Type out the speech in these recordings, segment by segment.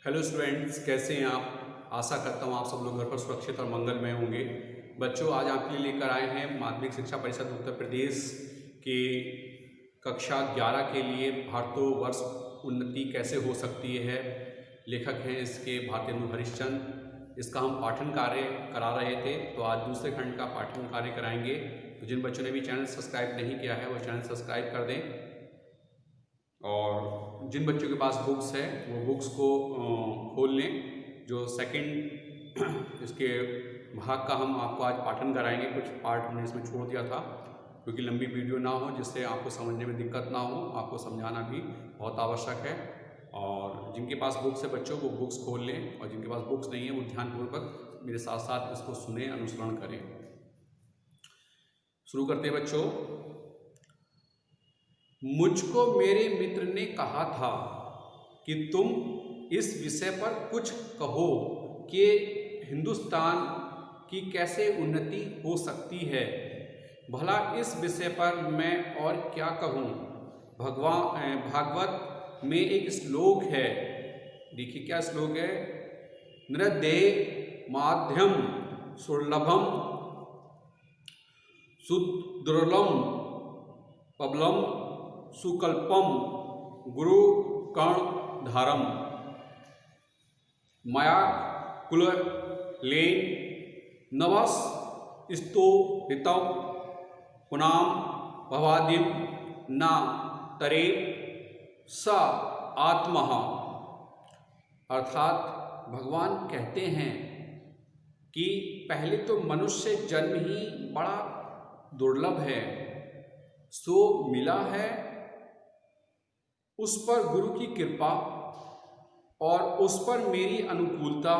Hello students, कैसे हैं आप। आशा करता हूँ आप सब लोग घर पर सुरक्षित और मंगलमय होंगे। बच्चों, आज आपके लिए लेकर आए हैं माध्यमिक शिक्षा परिषद उत्तर प्रदेश के कक्षा 11 के लिए भारतवर्ष उन्नति कैसे हो सकती है। लेखक हैं इसके भारतेंदु हरिश्चंद्र। इसका हम पाठन कार्य करा रहे थे, तो आज दूसरे खंड का पाठन कार्य कराएंगे। तो जिन बच्चों ने भी चैनल सब्सक्राइब नहीं किया है वो चैनल सब्सक्राइब कर दें, और जिन बच्चों के पास बुक्स है वो बुक्स को खोल लें। जो सेकंड इसके भाग का हम आपको आज पाठन कराएंगे। कुछ पार्ट हमने इसमें छोड़ दिया था क्योंकि लंबी वीडियो ना हो, जिससे आपको समझने में दिक्कत ना हो। आपको समझाना भी बहुत आवश्यक है। और जिनके पास बुक्स है बच्चों, वो बुक्स खोल लें, और जिनके पास बुक्स नहीं है वो ध्यानपूर्वक मेरे साथ साथ इसको सुने, अनुसरण करें। शुरू करते हैं बच्चों। मुझको मेरे मित्र ने कहा था कि तुम इस विषय पर कुछ कहो कि हिंदुस्तान की कैसे उन्नति हो सकती है। भला इस विषय पर मैं और क्या कहूँ। भागवत में एक श्लोक है, देखिए क्या श्लोक है। नृदेह माध्यम सुलभम सुदुर्लभम पबलम सुकल्पम गुरु कर्ण धारम मया कुलेन नवस स्तो ऋतव पुनाम भवादिम न तरे स आत्मः। अर्थात भगवान कहते हैं कि पहले तो मनुष्य जन्म ही बड़ा दुर्लभ है, सो मिला है उस पर गुरु की कृपा और उस पर मेरी अनुकूलता।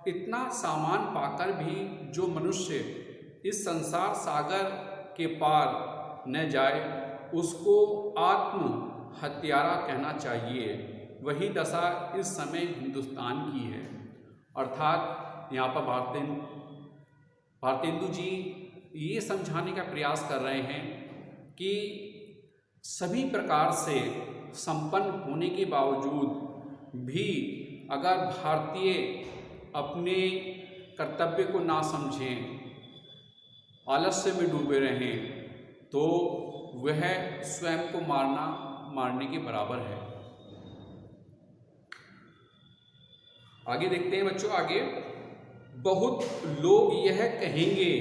इतना सामान पाकर भी जो मनुष्य इस संसार सागर के पार न जाए, उसको आत्म हत्यारा कहना चाहिए। वही दशा इस समय हिंदुस्तान की है। अर्थात यहाँ पर भारतेंदु जी ये समझाने का प्रयास कर रहे हैं कि सभी प्रकार से संपन्न होने के बावजूद भी अगर भारतीय अपने कर्तव्य को ना समझें, आलस्य में डूबे रहें, तो वह स्वयं को मारने के बराबर है। आगे देखते हैं बच्चों। आगे बहुत लोग यह कहेंगे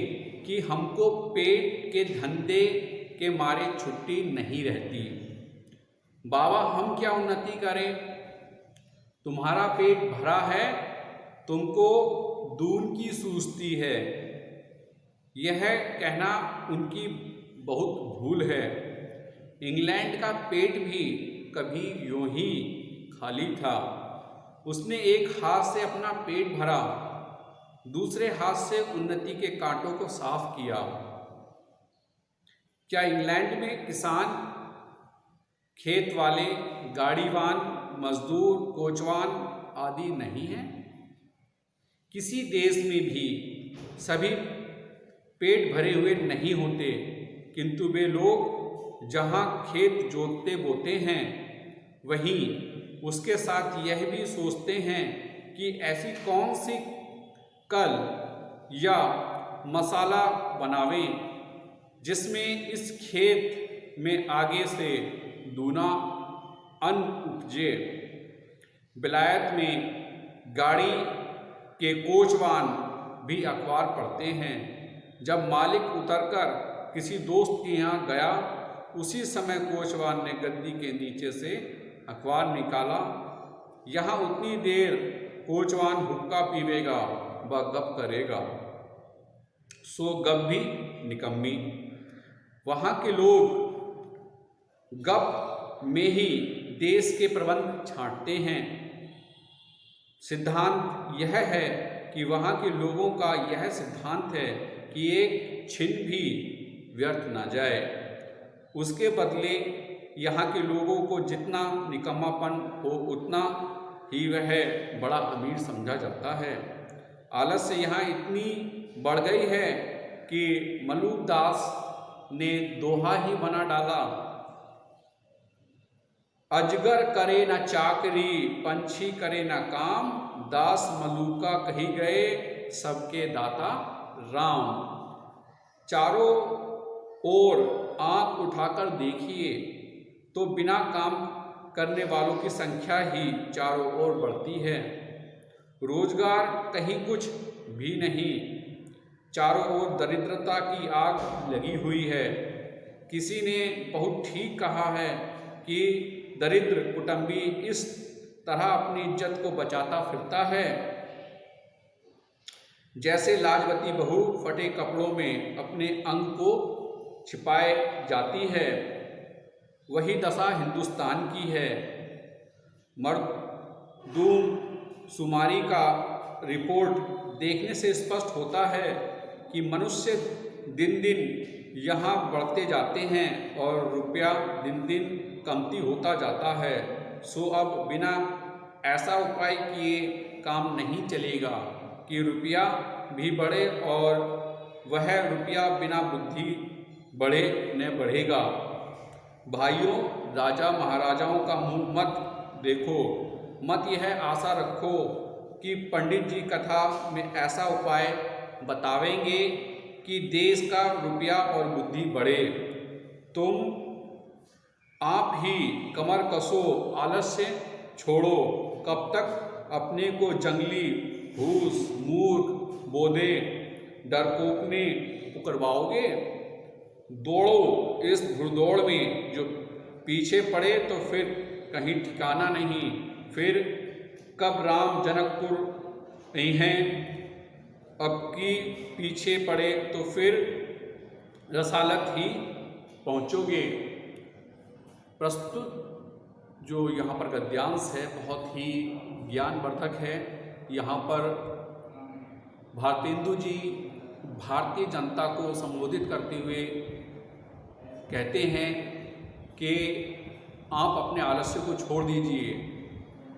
कि हमको पेट के धंधे के मारे छुट्टी नहीं रहती। बाबा, हम क्या उन्नति करें। तुम्हारा पेट भरा है, तुमको दून की सूझती है। यह कहना उनकी बहुत भूल है। इंग्लैंड का पेट भी कभी यूं ही खाली था। उसने एक हाथ से अपना पेट भरा, दूसरे हाथ से उन्नति के कांटों को साफ किया। क्या इंग्लैंड में किसान, खेत वाले, गाड़ीवान, मजदूर, कोचवान आदि नहीं हैं? किसी देश में भी सभी पेट भरे हुए नहीं होते, किंतु वे लोग जहाँ खेत जोतते बोते हैं, वहीं उसके साथ यह भी सोचते हैं कि ऐसी कौन सी कल या मसाला बनावें जिसमें इस खेत में आगे से दूना अन्न उपजे। विलायत में गाड़ी के कोचवान भी अखबार पढ़ते हैं। जब मालिक उतरकर किसी दोस्त के यहाँ गया, उसी समय कोचवान ने गद्दी के नीचे से अखबार निकाला। यहाँ उतनी देर कोचवान हुक्का पीवेगा व गप करेगा, सो गप भी निकम्मी। वहाँ के लोग गप में ही देश के प्रबंध छांटते हैं। सिद्धांत यह है कि वहाँ के लोगों का यह सिद्धांत है कि एक छिन भी व्यर्थ ना जाए। उसके बदले यहाँ के लोगों को जितना निकम्मापन हो उतना ही वह बड़ा अमीर समझा जाता है। आलस्य यहाँ इतनी बढ़ गई है कि मलूकदास ने दोहा ही बना डाला अजगर करे न चाकरी, पंछी करे न काम, दास मलूका कही गए, सबके दाता राम। चारों ओर आंख उठाकर देखिए तो बिना काम करने वालों की संख्या ही चारों ओर बढ़ती है। रोजगार कहीं कुछ भी नहीं, चारों ओर दरिद्रता की आग लगी हुई है। किसी ने बहुत ठीक कहा है कि दरिद्र कुटुंबी इस तरह अपनी इज्जत को बचाता फिरता है जैसे लाजवती बहू फटे कपड़ों में अपने अंग को छिपाए जाती है। वही दशा हिंदुस्तान की है। मरदूम शुमारी का रिपोर्ट देखने से स्पष्ट होता है कि मनुष्य दिन दिन यहाँ बढ़ते जाते हैं और रुपया दिन दिन कमती होता जाता है। सो अब बिना ऐसा उपाय किए काम नहीं चलेगा कि रुपया भी बढ़े और वह रुपया बिना बुद्धि बढ़े न बढ़ेगा। भाइयों, राजा महाराजाओं का मुंह मत देखो, मत यह आशा रखो कि पंडित जी कथा में ऐसा उपाय बतावेंगे कि देश का रुपया और बुद्धि बढ़े। तुम आप ही कमर कसो, आलस्य छोड़ो। कब तक अपने को जंगली, भूस, मूर्ख, बोधे, डरपोकने उकरवाओगे? दौड़ो इस भुड़दौड़ में, जो पीछे पड़े तो फिर कहीं ठिकाना नहीं। फिर कब राम जनकपुर नहीं हैं, अब की पीछे पड़े तो फिर रसालत ही पहुँचोगे। प्रस्तुत जो यहाँ पर गद्यांश है बहुत ही ज्ञानवर्धक है। यहाँ पर भारतेंदु जी भारतीय जनता को संबोधित करते हुए कहते हैं कि आप अपने आलस्य को छोड़ दीजिए।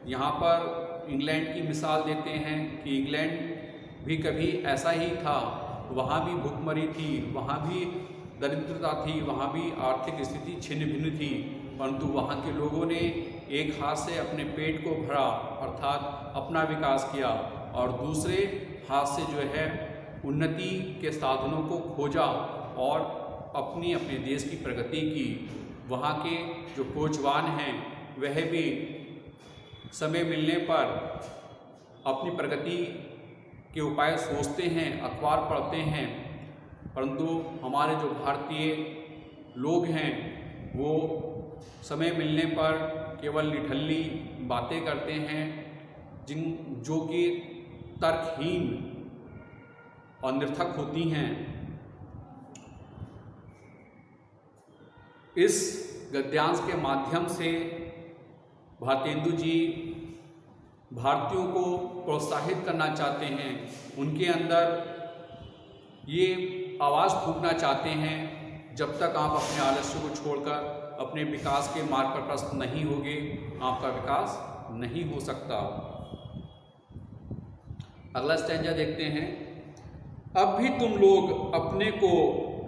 यहाँ पर इंग्लैंड की मिसाल देते हैं कि इंग्लैंड भी कभी ऐसा ही था, वहाँ भी भुखमरी थी, वहाँ भी दरिद्रता थी, वहाँ भी आर्थिक स्थिति छिन्न भिन्न थी, परंतु वहाँ के लोगों ने एक हाथ से अपने पेट को भरा अर्थात अपना विकास किया और दूसरे हाथ से जो है उन्नति के साधनों को खोजा और अपनी अपने देश की प्रगति की। वहाँ के जो कोचवान हैं वह भी समय मिलने पर अपनी प्रगति के उपाय सोचते हैं, अखबार पढ़ते हैं, परंतु हमारे जो भारतीय लोग हैं वो समय मिलने पर केवल निठल्ली बातें करते हैं जो कि तर्कहीन और निरर्थक होती हैं। इस गद्यांश के माध्यम से भारतेंदु जी भारतीयों को प्रोत्साहित करना चाहते हैं, उनके अंदर ये आवाज़ फूंकना चाहते हैं, जब तक आप अपने आलस्य को छोड़कर अपने विकास के मार्ग पर प्रस्त नहीं होगे, आपका विकास नहीं हो सकता। अगला स्टैंजा देखते हैं। अब भी तुम लोग अपने को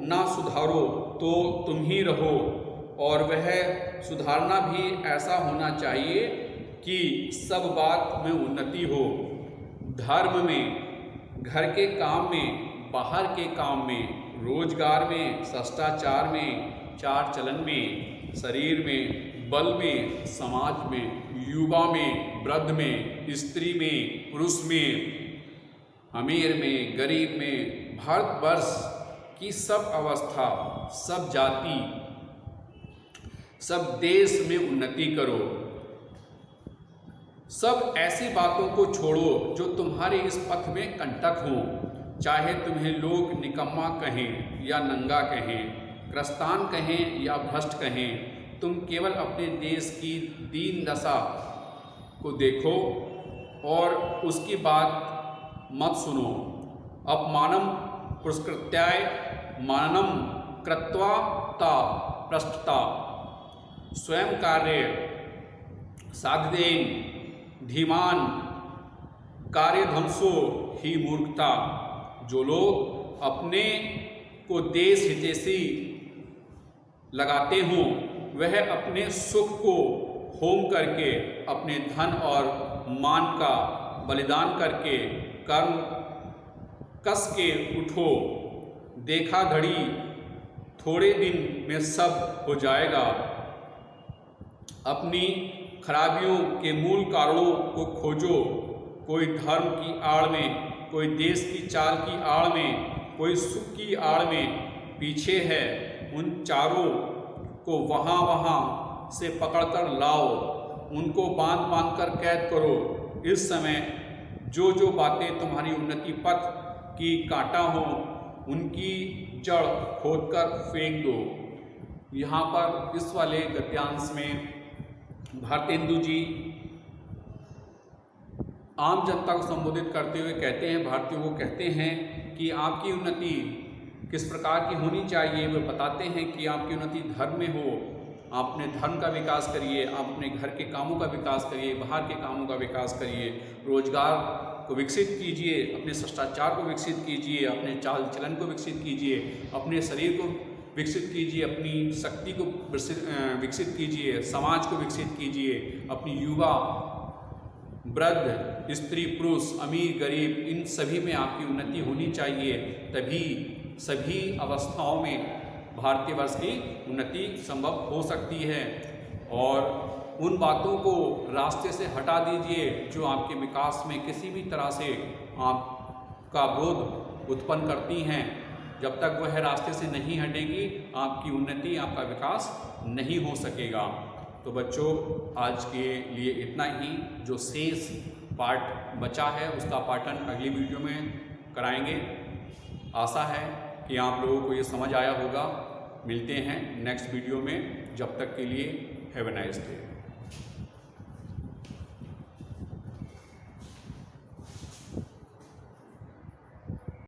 ना सुधारो तो तुम ही रहो, और वह सुधारना भी ऐसा होना चाहिए कि सब बात में उन्नति हो। धर्म में, घर के काम में, बाहर के काम में, रोजगार में, शिष्टाचार में, चार चलन में, शरीर में, बल में, समाज में, युवा में, वृद्ध में, स्त्री में, पुरुष में, अमीर में, गरीब में, भारतवर्ष की सब अवस्था, सब जाति, सब देश में उन्नति करो। सब ऐसी बातों को छोड़ो जो तुम्हारे इस पथ में कंटक हो, चाहे तुम्हें लोग निकम्मा कहें या नंगा कहें, क्रस्तान कहें या भ्रष्ट कहें। तुम केवल अपने देश की दीन दशा को देखो और उसकी बात मत सुनो। अपमानम पुरस्कृत्याय माननम कृत्वा ता पृष्ठता, स्वयं कार्य साधदेन धीमान कार्यध्वंसो ही मूर्खता। जो लोग अपने को देश हितैषी लगाते हों वह अपने सुख को होम करके, अपने धन और मान का बलिदान करके कर्म कस के उठो, देखा घड़ी थोड़े दिन में सब हो जाएगा। अपनी खराबियों के मूल कारणों को खोजो, कोई धर्म की आड़ में, कोई देश की चाल की आड़ में, कोई सुख की आड़ में पीछे है। उन चारों को वहाँ से पकड़कर लाओ, उनको बांध बांध कर कैद करो। इस समय जो बातें तुम्हारी उन्नति पथ की कांटा हो, उनकी जड़ खोदकर फेंक दो। यहाँ पर इस वाले गद्यांश में भारतेंदु जी आम जनता को संबोधित करते हुए कहते हैं, भारतीयों को कहते हैं कि आपकी उन्नति किस प्रकार की होनी चाहिए। वे बताते हैं कि आपकी उन्नति धर्म में हो, आप अपने धर्म का विकास करिए, आप अपने घर के कामों का विकास करिए, बाहर के कामों का विकास करिए, रोजगार को विकसित कीजिए, अपने शिष्टाचार को विकसित कीजिए, अपने चाल चलन को विकसित कीजिए, अपने शरीर को विकसित कीजिए, अपनी शक्ति को विकसित कीजिए, समाज को विकसित कीजिए, अपनी युवा, वृद्ध, स्त्री, पुरुष, अमीर, गरीब, इन सभी में आपकी उन्नति होनी चाहिए। तभी सभी अवस्थाओं में भारतीय वर्ष की उन्नति संभव हो सकती है। और उन बातों को रास्ते से हटा दीजिए जो आपके विकास में किसी भी तरह से आपका विरोध उत्पन्न करती हैं। जब तक वह रास्ते से नहीं हटेगी, आपकी उन्नति, आपका विकास नहीं हो सकेगा। तो बच्चों, आज के लिए इतना ही। जो शेष पार्ट बचा है उसका पाठन अगली वीडियो में कराएंगे। आशा है कि आप लोगों को ये समझ आया होगा। मिलते हैं नेक्स्ट वीडियो में। जब तक के लिए हैव अ नाइस डे।